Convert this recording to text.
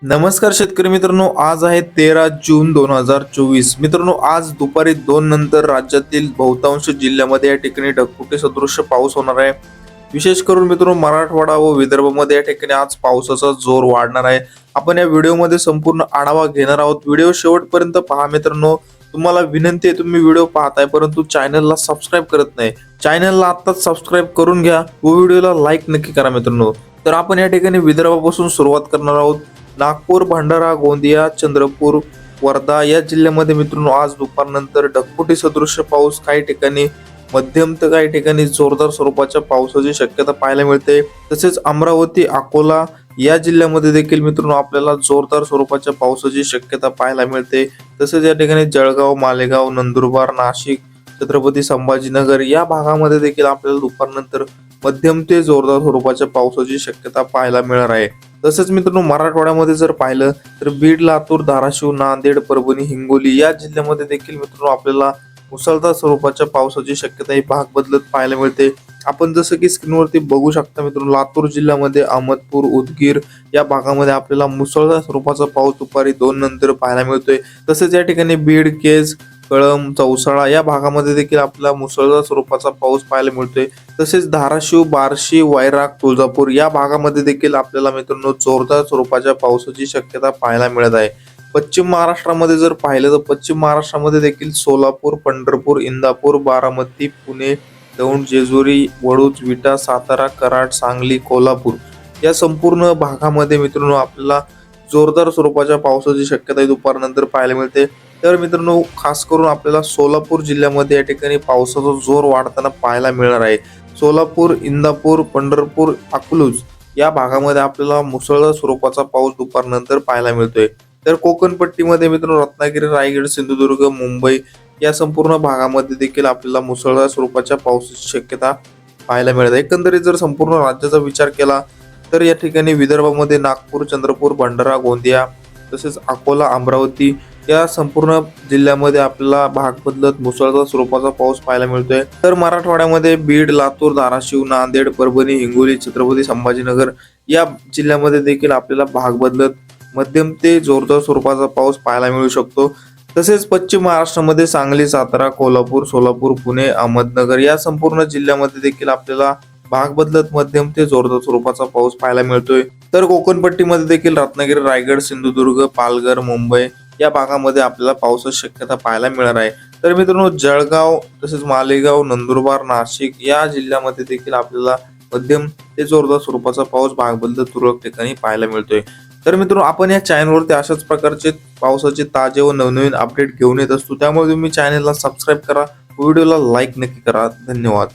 नमस्कार शेतकरी मित्रांनो, आज आहे 13 जून 2024. मित्रांनो, आज दुपारी 2 नंतर राज्यातील बहुतांश जिल्ह्यामध्ये या ठिकाणी ढगफुटी सदृश पाऊस होणार आहे. विशेष करून मित्रांनो, मराठवाडा व विदर्भामध्ये या ठिकाणी आज पावसाचा जोर वाढणार आहे. आपण या व्हिडिओमध्ये संपूर्ण आढावा घेणार आहोत. व्हिडिओ शेवटपर्यंत पहा मित्रांनो. तुम्हाला विनंती आहे, तुम्ही व्हिडिओ पाहताय परंतु चॅनलला सबस्क्राईब करत नाही. चॅनलला आत्ताच सबस्क्राईब करून घ्या व व्हिडिओला लाईक नक्की करा मित्रांनो. तर आपण या ठिकाणी विदर्भापासून सुरुवात करणार आहोत. नागपूर, भंडारा, गोंदिया, चंद्रपूर, वर्धा या जिल्ह्यामध्ये मित्रांनो आज दुपारनंतर ढगफुटी सदृश पाऊस, काही ठिकाणी मध्यम तर काही ठिकाणी जोरदार स्वरूपाच्या पावसाची शक्यता पाहायला मिळते. तसेच अमरावती, अकोला या जिल्ह्यामध्ये देखील मित्रांनो आपल्याला जोरदार स्वरूपाच्या पावसाची शक्यता पाहायला मिळते. तसेच या ठिकाणी जळगाव, मालेगाव, नंदुरबार, नाशिक, छत्रपती संभाजीनगर या भागामध्ये देखील आपल्याला दुपारनंतर मध्यम ते जोरदार स्वरूपाच्या पावसाची शक्यता पाहायला मिळणार आहे. तसंच मित्रांनो, मराठवाड्यामध्ये जर पाहिलं तर बीड, लातूर, धाराशिव, नांदेड, परभणी, हिंगोली या जिल्ह्यामध्ये देखील मित्रांनो आपल्याला मुसळधार स्वरूपाच्या पावसाची शक्यता ही भाग बदलत पाहायला मिळते. आपण जसं की स्क्रीनवरती बघू शकता मित्रांनो, लातूर जिल्ह्यामध्ये अहमदपूर, उदगीर या भागामध्ये आपल्याला मुसळधार स्वरूपाचा पाऊस दुपारी 2 नंतर पाहायला मिळतोय. तसेच या ठिकाणी बीड, केज, कळंब, चौसाळा या भागामध्ये देखील आपल्याला मुसळधार स्वरूपाचा पाऊस पाहायला मिळतोय. तसेच धाराशिव, बार्शी, वैराग, तुळजापूर या भागामध्ये देखील आपल्याला मित्रांनो जोरदार स्वरूपाच्या पावसाची शक्यता पाहायला मिळत आहे. पश्चिम महाराष्ट्रामध्ये जर पाहिलं तर पश्चिम महाराष्ट्रामध्ये देखील सोलापूर, पंढरपूर, इंदापूर, बारामती, पुणे, दौंड, जेजुरी, वडूज, विटा, सातारा, कराड, सांगली, कोल्हापूर या संपूर्ण भागामध्ये मित्रांनो आपल्याला जोरदार स्वरूपाच्या पावसाची शक्यता दुपारनंतर पाहायला मिळते. तर मित्रांनो, खास करून आपल्याला सोलापूर जिल्ह्यामध्ये या ठिकाणी पावसाचा जोर वाढताना पाहायला मिळणार आहे. सोलापूर, इंदापूर, पंढरपूर, अकलूज या भागामध्ये आपल्याला मुसळधार स्वरूपाचा पाऊस दुपारनंतर पाहायला मिळतोय. तर कोकण पट्टीमध्ये मित्रांनो रत्नागिरी, रायगड, सिंधुदुर्ग, मुंबई या संपूर्ण भागामध्ये देखील आपल्याला मुसळधार स्वरूपाच्या पावसाची शक्यता पाहायला मिळते. एकंदरीत जर संपूर्ण राज्याचा विचार केला तर या ठिकाणी विदर्भामध्ये नागपूर, चंद्रपूर, भंडारा, गोंदिया तसेच अकोला, अमरावती या संपूर्ण जिल्ह्यामध्ये आपल्याला भाग बदलत मुसळधार स्वरूपाचा पाऊस पाहायला मिळतोय. तर मराठवाड्यामध्ये बीड, लातूर, धाराशिव, नांदेड, परभणी, हिंगोली, छत्रपती संभाजीनगर या जिल्ह्यामध्ये देखील आपल्याला भाग बदलत मध्यम ते जोरदार स्वरूपाचा पाऊस पाहायला मिळू शकतो. तसेच पश्चिम महाराष्ट्रामध्ये सांगली, सातारा, कोल्हापूर, सोलापूर, पुणे, अहमदनगर या संपूर्ण जिल्ह्यामध्ये देखील आपल्याला भाग बदलत मध्यम ते जोरदार स्वरूपाचा पाऊस पाहायला मिळतोय. तर कोकणपट्टीमध्ये देखील रत्नागिरी, रायगड, सिंधुदुर्ग, पालघर, मुंबई या भागामध्ये आपल्याला पावसाची शक्यता पाहायला मिळणार आहे. तर मित्रांनो, जळगाव तसेच मालेगाव, नंदुरबार, नाशिक या जिल्ह्यामध्ये देखील आपल्याला मध्यम ते जोरदार स्वरूपाचा पाऊस भाग बदलत तुरळक ठिकाणी पाहायला मिळतोय. तर मित्रांनो, आपण या चॅनलवरती अशाच प्रकारचे पावसाचे ताजे व नवनवीन अपडेट घेऊन येत असतो. त्यामुळे तुम्ही चॅनलला सबस्क्राईब करा, व्हिडिओला लाईक नक्की करा. धन्यवाद.